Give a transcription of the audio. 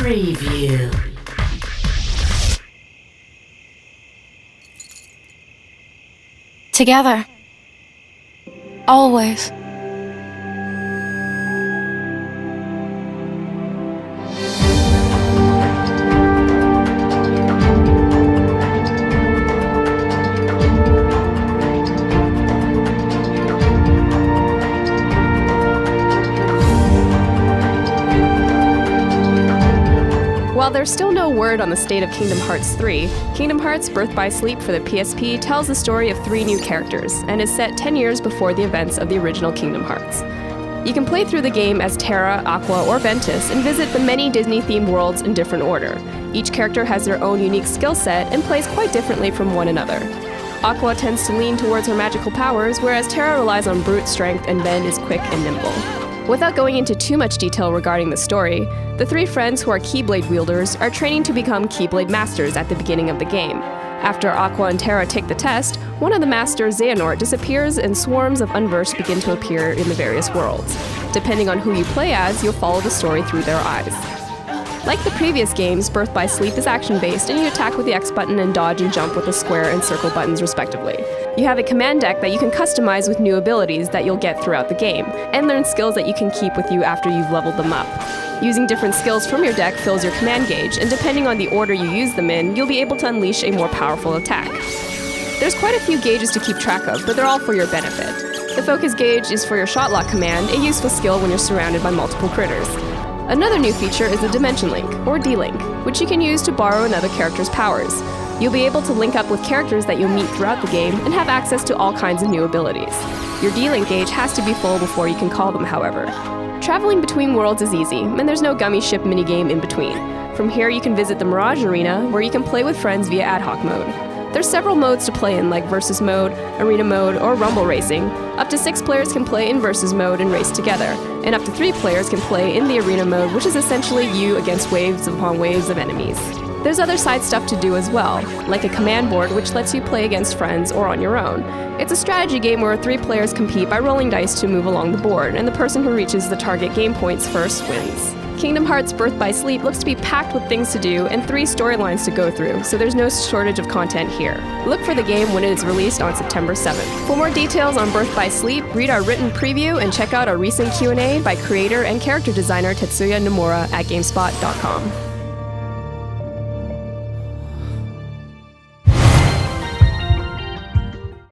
Preview. Together. Always. While there's still no word on the state of Kingdom Hearts 3, Kingdom Hearts Birth by Sleep for the PSP tells the story of 3 new characters, and is set 10 years before the events of the original Kingdom Hearts. You can play through the game as Terra, Aqua, or Ventus, and visit the many Disney-themed worlds in different order. Each character has their own unique skill set and plays quite differently from one another. Aqua tends to lean towards her magical powers, whereas Terra relies on brute strength and Ven is quick and nimble. Without going into too much detail regarding the story, the 3 friends who are Keyblade wielders are training to become Keyblade Masters at the beginning of the game. After Aqua and Terra take the test, one of the masters, Xehanort, disappears and swarms of Unversed begin to appear in the various worlds. Depending on who you play as, you'll follow the story through their eyes. Like the previous games, Birth by Sleep is action-based, and you attack with the X button and dodge and jump with the square and circle buttons respectively. You have a command deck that you can customize with new abilities that you'll get throughout the game, and learn skills that you can keep with you after you've leveled them up. Using different skills from your deck fills your command gauge, and depending on the order you use them in, you'll be able to unleash a more powerful attack. There's quite a few gauges to keep track of, but they're all for your benefit. The focus gauge is for your shot lock command, a useful skill when you're surrounded by multiple critters. Another new feature is the Dimension Link, or D-Link, which you can use to borrow another character's powers. You'll be able to link up with characters that you'll meet throughout the game and have access to all kinds of new abilities. Your D-Link gauge has to be full before you can call them, however. Traveling between worlds is easy, and there's no gummy ship minigame in between. From here you can visit the Mirage Arena, where you can play with friends via ad hoc mode. There's several modes to play in, like Versus Mode, Arena Mode, or Rumble Racing. Up to 6 players can play in Versus Mode and race together, and up to 3 players can play in the Arena Mode, which is essentially you against waves upon waves of enemies. There's other side stuff to do as well, like a command board which lets you play against friends or on your own. It's a strategy game where 3 players compete by rolling dice to move along the board, and the person who reaches the target game points first wins. Kingdom Hearts Birth by Sleep looks to be packed with things to do and 3 storylines to go through, so there's no shortage of content here. Look for the game when it is released on September 7th. For more details on Birth by Sleep, read our written preview and check out our recent Q&A by creator and character designer Tetsuya Nomura at GameSpot.com.